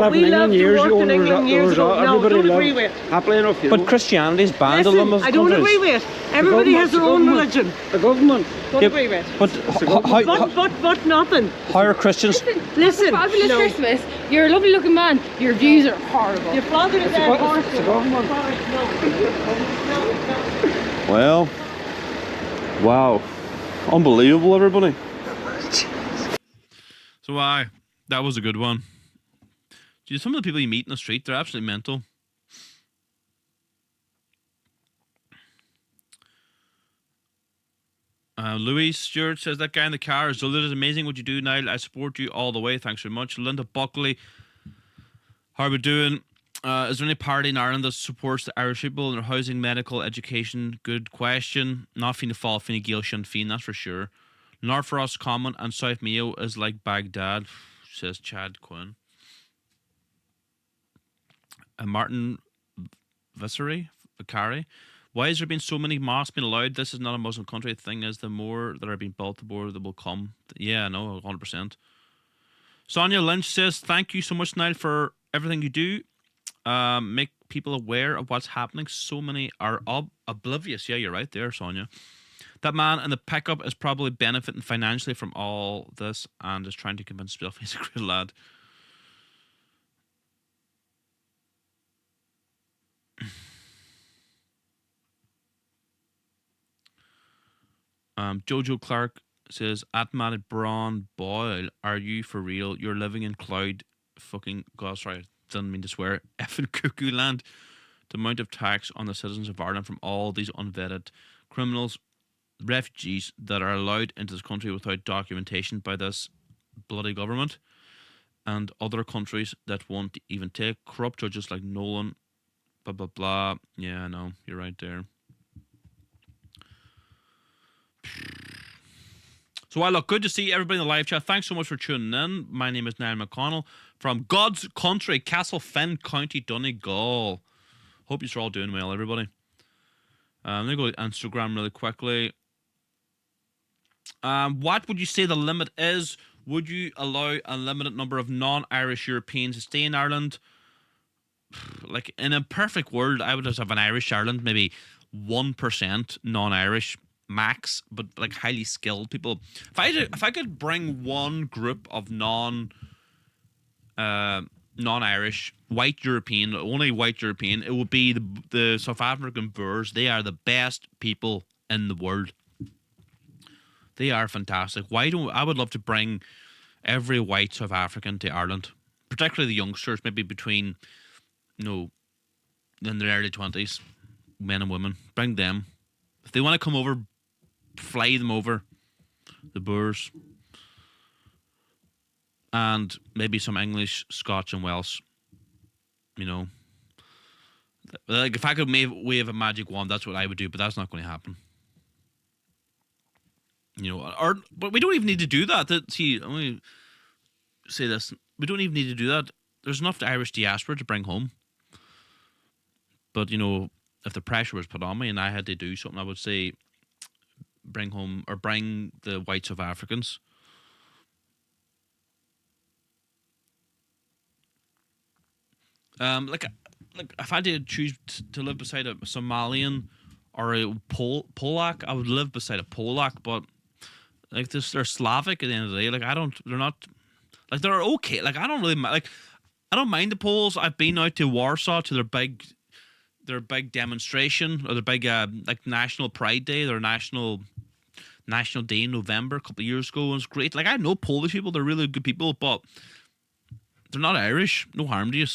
We love to work in England years ago. No, don't agree with it. Happily enough, but Christianity's banned in Listen, I don't agree with it. Everybody has their own religion. The government. Don't agree with it. But nothing. How are Christians? Listen. Fabulous Christmas. You're a lovely looking man. Your views are horrible. Your father is there. Well, wow, unbelievable, everybody. So that was a good one. Dude, some of the people you meet in the street, they're absolutely mental. Louis Stewart says, that guy in the car is Zulid is amazing what you do, Niall. I support you all the way. Thanks very much. Linda Buckley, how are we doing? Is there any party in Ireland that supports the Irish people in their housing, medical, education? Good question. Not Fianna Fáil, Fine Gael, Sinn Féin, that's for sure. North Ross Common and South Mayo is like Baghdad, says Chad Quinn. Martin Vicari. Why has there been so many mosques being allowed? This is not a Muslim country. The thing is, the more that are being built, the more that will come. Yeah, no, 100%. Sonia Lynch says, thank you so much, Niall, for everything you do. Make people aware of what's happening. So many are oblivious. Yeah, you're right there, Sonia. That man in the pickup is probably benefiting financially from all this and is trying to convince himself he's a great lad. Jojo Clark says, Atman Braun Boyle, are you for real? You're living in cloud fucking God, sorry, didn't mean to swear, effing cuckoo land. The amount of tax on the citizens of Ireland from all these unvetted criminals, refugees that are allowed into this country without documentation by this bloody government, and other countries that won't even take corrupt judges like Nolan, blah blah blah. Yeah, I know, you're right there. So I look good to see everybody in the live chat. Thanks so much for tuning in. My name is Niall McConnell from God's country, Castlefin, County Donegal. Hope you're all doing well, everybody. Let me go to Instagram really quickly. What would you say the limit is? Would you allow a limited number of non-Irish Europeans to stay in Ireland? Like, in a perfect world, I would just have an Irish Ireland, maybe 1% non-Irish max, but like highly skilled people. If I could bring one group of non-Irish white European, only white European, it would be the South African Boers. They are the best people in the world. They are fantastic. I would love to bring every white South African to Ireland, particularly the youngsters, maybe between, in their early 20s, men and women. Bring them. If they want to come over, fly them over, the Boers. And maybe some English, Scotch and Welsh. Like, if I could wave a magic wand, that's what I would do, but that's not going to happen. But we don't even need to do that. See, let me say this. We don't even need to do that. There's enough Irish diaspora to bring home. But, if the pressure was put on me and I had to do something, I would say bring the white South Africans. Like if I had to choose to live beside a Somalian or a Polak, I would live beside a Polak, but like they're Slavic at the end of the day. Like they're not, like they're okay. Like I don't really I don't mind the Poles. I've been out to Warsaw to their big demonstration, or their big like National Pride Day, their national day in November a couple of years ago. It was great. Like I know Polish people, they're really good people, but they're not Irish. No harm to you.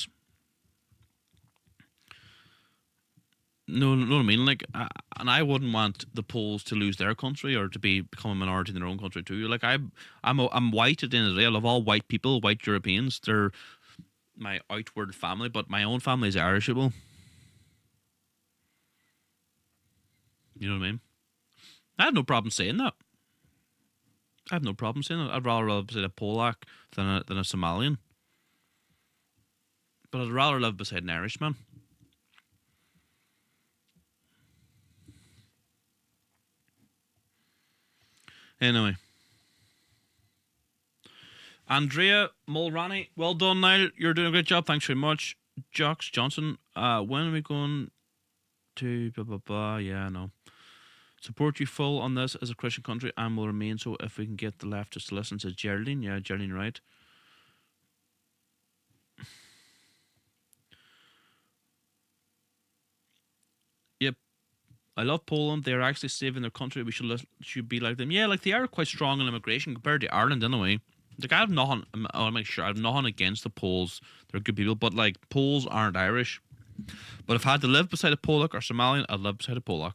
No, know what I mean? Like, and I wouldn't want the Poles to lose their country or to become a minority in their own country too. Like, I'm white at the end of the day. I love all white people, white Europeans. They're my outward family, but my own family is Irish people. You know what I mean? I have no problem saying that. I'd rather live beside a Polak than a Somalian. But I'd rather live beside an Irishman. Anyway. Andrea Mulroney, well done, Niall. You're doing a great job. Thanks very much. Jocks Johnson, when are we going to blah, blah, blah? Yeah, no. Support you full on this as a Christian country and will remain so if we can get the leftists to listen, says Geraldine. Yeah, Geraldine, right. Yep. I love Poland. They're actually saving their country. We should be like them. Yeah, like they are quite strong in immigration compared to Ireland anyway. Like I have nothing. I'll make sure I have nothing against the Poles. They're good people, but like Poles aren't Irish. But if I had to live beside a Polak or Somalian, I'd live beside a Polak.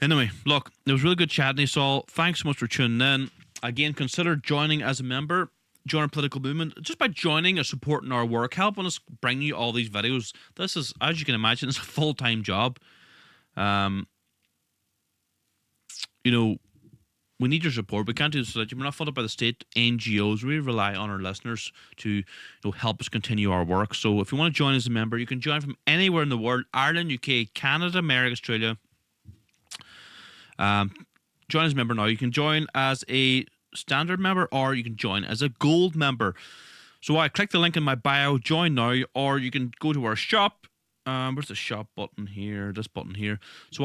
Anyway, look, it was really good chatting you all. Thanks so much for tuning in. Again, consider joining as a member. Join our political movement just by joining or supporting our work, helping us bring you all these videos. This is, as you can imagine, it's a full-time job. You know, we need your support. We can't do this. We're not funded by the state NGOs. We rely on our listeners to help us continue our work. So if you want to join as a member, you can join from anywhere in the world: Ireland, UK, Canada, America, Australia. Join as a member now. You can join as a standard member or you can join as a gold member. So I click the link in my bio, join now, or you can go to our shop. Where's the shop button here? This button here. So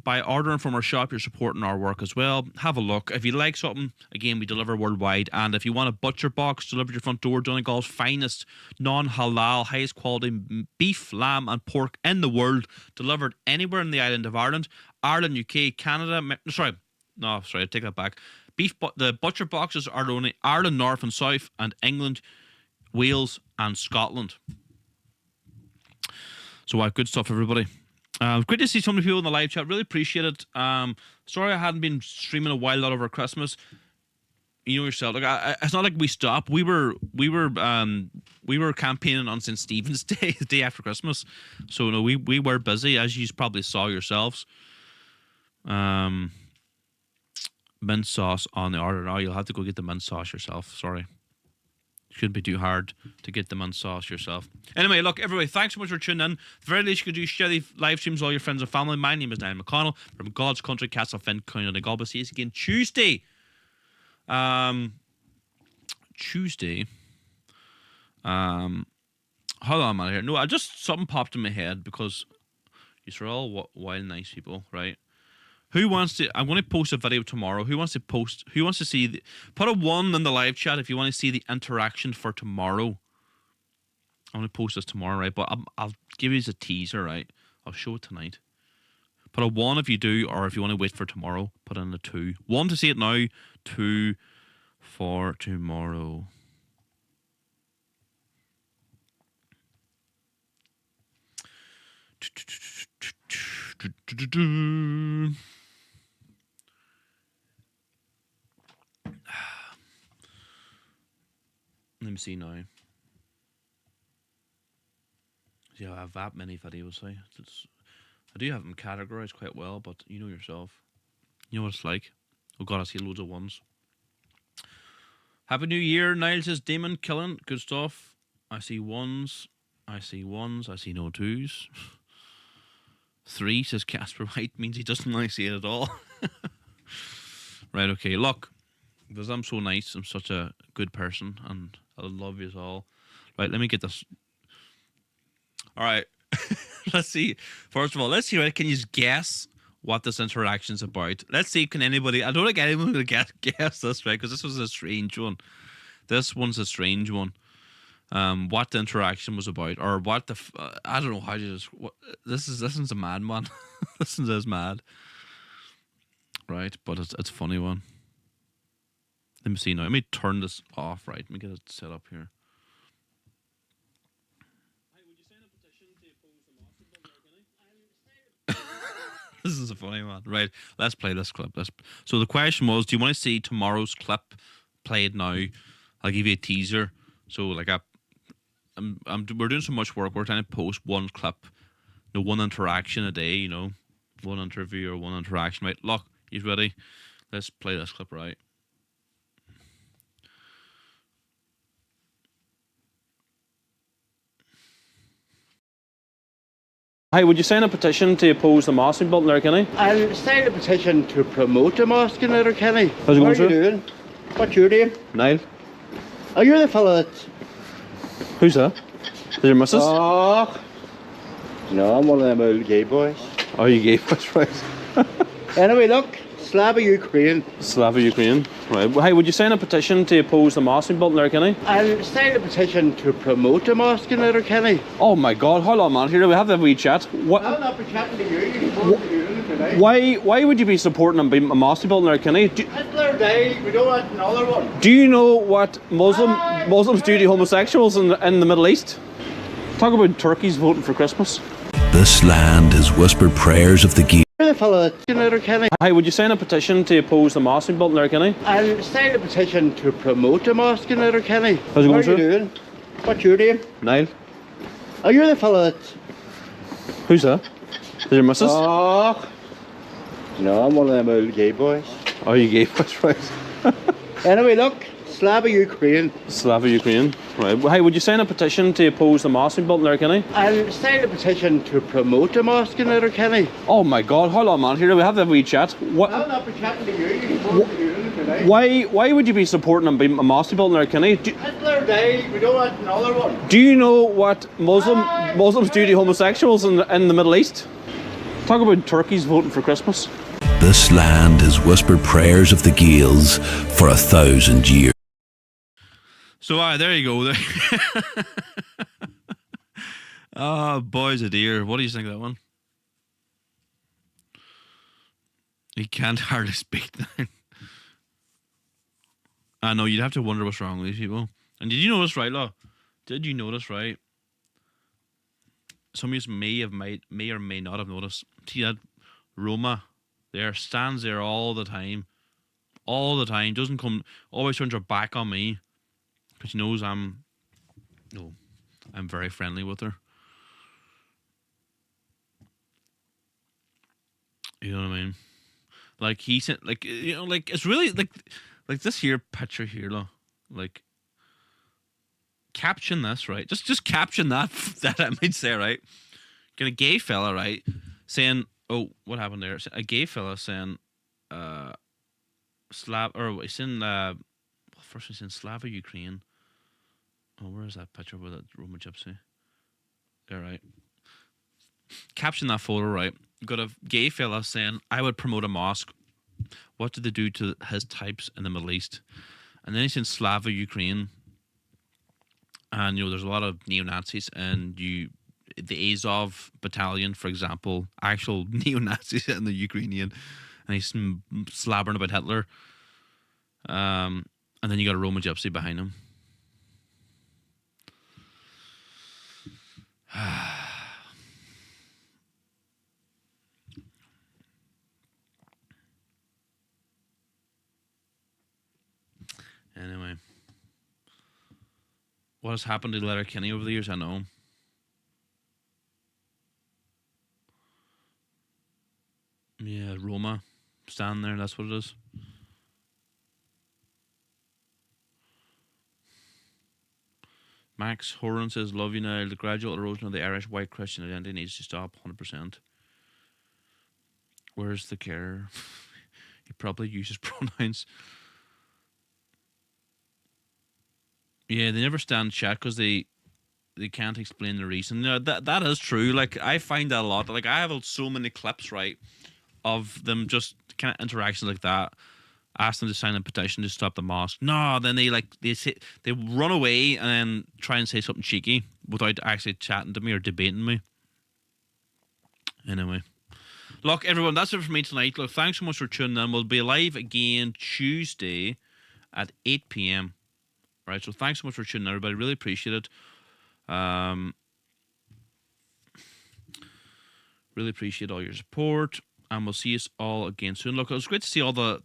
by ordering from our shop, you're supporting our work as well. Have a look. If you like something, again, we deliver worldwide. And if you want a butcher box delivered to your front door, Donegal's finest non-halal, highest quality beef, lamb and pork in the world, delivered anywhere in the island of Ireland, UK, Canada, I take that back. The butcher boxes are only Ireland North and South and England, Wales and Scotland. So good stuff, everybody. Great to see so many people in the live chat. Really appreciate it. Sorry I hadn't been streaming a while out over Christmas. You know yourself. Like it's not like we stopped. We were campaigning on St. Stephen's Day, the day after Christmas. So no, we were busy, as you probably saw yourselves. Mint sauce on the order now. You'll have to go get the mint sauce yourself. Sorry. Shouldn't be too hard to get the mint sauce yourself. Anyway, look, everybody, thanks so much for tuning in. The very least you could do, share the live streams with all your friends and family. My name is Niall McConnell from God's Country, Castlefin, County Donegal. See you again Tuesday. Hold on a minute here. No, something popped in my head because you're all wild, nice people, right? Who wants to? I'm going to post a video tomorrow. Who wants to see? Put a 1 in the live chat if you want to see the interaction for tomorrow. I'm going to post this tomorrow, right? But I'll give you a teaser, right? I'll show it tonight. Put a 1 if you do, or if you want to wait for tomorrow, put in a 2. 1 to see it now, 2 for tomorrow. Let me see now. Yeah, I have that many videos. I do have them categorized quite well, but you know yourself. You know what it's like. Oh God, I see loads of ones. Happy New Year, Niall says. Damon Killen, good stuff. I see ones. I see no 2s. 3 says Casper White, means he doesn't like see it at all. Right, okay, look. Because I'm so nice, I'm such a good person, and I love you all. Right, let me get this. All right, let's see. First of all, let's see, right, can you guess what this interaction's about? Let's see, can anybody, I don't think anyone will guess this, right, because this was a strange one. This one's a strange one. What the interaction was about, or what the, I don't know how to just, this one's a mad one. This one is mad. Right, but it's a funny one. Let me see now. Let me turn this off, right? Let me get it set up here. This is a funny one. Right, let's play this clip. So the question was, do you want to see tomorrow's clip played now? I'll give you a teaser. So like we're doing so much work. We're trying to post one clip, one interaction a day, one interview or one interaction. Right, look, you ready? Let's play this clip, right? Hey, would you sign a petition to oppose the mosque being built in Letterkenny? I'll sign a petition to promote a mosque in Letterkenny. How's it going, What are sir? you doing? What you doing? Niall. Oh, you're the fella that... Who's that? Is your missus? Oh, no, I'm one of them old gay boys. Oh, you gay boys, right. Anyway, look, Slava Ukraine. Slava Ukraine. Right. Well, hey, would you sign a petition to oppose the mosque being built in Letterkenny? I'll sign a petition to promote a mosque in Letterkenny. Oh my God! Hold on, man. Here we have to have a wee chat. What? I'll not be chatting to you. Why would you be supporting a mosque built in Letterkenny? Hitler died. We don't want another one. Do you know what Muslims do to homosexuals in the Middle East? Talk about turkeys voting for Christmas. This land has whispered prayers of the geese. The fella that's in Letterkenny. Hey, would you sign a petition to oppose the mosque being built in Letterkenny? I'll sign a petition to promote a mosque in Letterkenny. How's it going, What are sir? you doing? What you doing? Niall. Oh, you're the fella that's... Who's that? Is your missus? Oh, no, I'm one of them old gay boys. Oh, you gay boys, right. Anyway, look, Slava Ukraine. Slava Ukraine. Right. Well, hey, would you sign a petition to oppose the mosque being built in Letterkenny? I'll sign a petition to promote a mosque in Letterkenny. Oh my God! Hold on, man. Here we have to have a wee chat. What? I'll not be chatting to you. Why would you be supporting a mosque built in Letterkenny? Hitler died. We don't want another one. Do you know what Muslims do to homosexuals in the Middle East? Talk about turkeys voting for Christmas. This land has whispered prayers of the Gaels for 1,000 years. So there you go. Oh, boys, a dear. What do you think of that one? He can't hardly speak now. I know, you'd have to wonder what's wrong with these people. And did you notice, right, Law? Did you notice, right? Some of you may or may not have noticed. See that Roma there stands there all the time. All the time. Doesn't come, always turns her back on me. Because she knows I'm very friendly with her. You know what I mean? Like he said, like, you know, like it's really like this here picture here, like caption this, right? Just caption that I might say, right? Get a gay fella, right, saying, oh, what happened there? A gay fella saying, it's in first it's in Slava Ukraine. Oh, where is that picture with that Roman gypsy? There, right. Caption that photo, right? You've got a gay fella saying, I would promote a mosque. What did they do to his types in the Middle East? And then he's in Slava Ukraine. And, you know, there's a lot of neo-Nazis. And the Azov battalion, for example, actual neo-Nazis in the Ukrainian. And he's slabbering about Hitler. And then you got a Roman gypsy behind him. Anyway, what has happened to Letterkenny over the years, I know. Yeah, Roma, stand there, that's what it is. Max Horan says, love you now. The gradual erosion of the Irish white Christian identity needs to stop 100%. Where's the care? He probably uses pronouns. Yeah, they never stand chat because they can't explain the reason. No, that is true. Like, I find that a lot. Like, I have so many clips, right, of them just kind of interactions like that. Ask them to sign a petition to stop the mosque. No, then they run away and then try and say something cheeky without actually chatting to me or debating me. Anyway, look, everyone, that's it for me tonight. Look, thanks so much for tuning in. We'll be live again Tuesday at 8 p.m. Right, so thanks so much for tuning in, everybody. Really appreciate it. Really appreciate all your support. And we'll see us all again soon. Look, it was great to see all the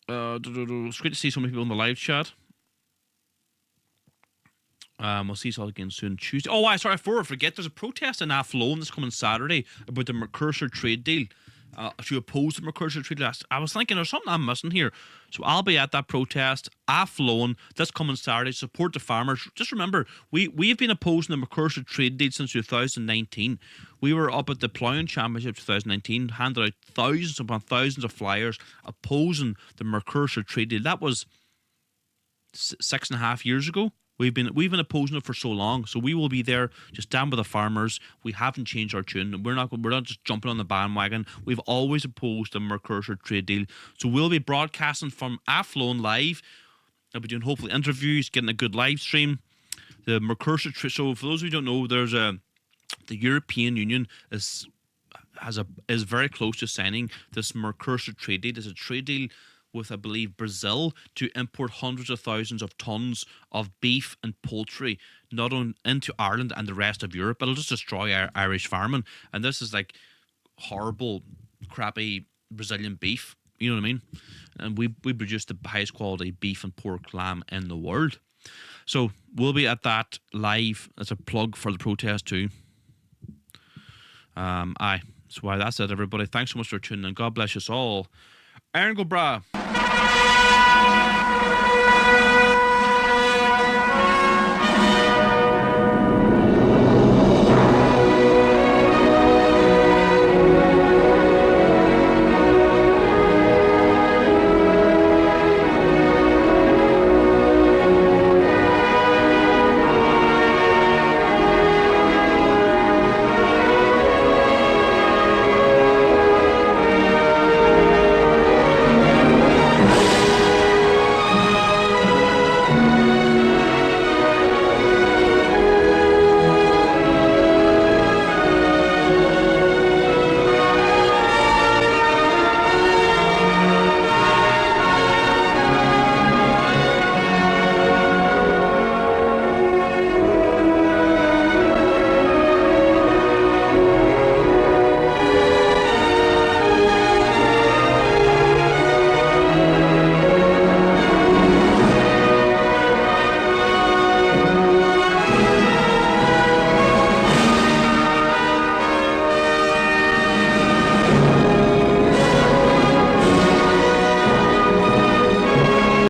it's great to see so many people in the live chat. We'll see us all again soon Tuesday. Oh, sorry, before I forget, there's a protest in Athlone this coming Saturday about the Mercosur trade deal. to oppose the Mercosur Treaty. I was thinking there's something I'm missing here. So I'll be at that protest, Athlone, this coming Saturday. Support the farmers. Just remember, we've been opposing the Mercosur trade deal since 2019. We were up at the Ploughing Championship 2019, handed out thousands upon thousands of flyers opposing the Mercosur trade deal. That was 6.5 years ago. We've been opposing it for so long, so we will be there, just down by the farmers. We haven't changed our tune. We're not just jumping on the bandwagon. We've always opposed the Mercosur trade deal, so we'll be broadcasting from Athlone live. I'll be doing hopefully interviews, getting a good live stream. The Mercosur trade. So for those who don't know, the European Union is very close to signing this Mercosur trade deal. It's a trade deal with, I believe, Brazil to import hundreds of thousands of tons of beef and poultry, not on into Ireland and the rest of Europe. It'll just destroy our Irish farming. And this is like horrible, crappy Brazilian beef. You know what I mean? And we produce the highest quality beef and pork lamb in the world. So we'll be at that live. That's a plug for the protest too. So that's it, everybody. Thanks so much for tuning in. God bless us all. Aaron go bra.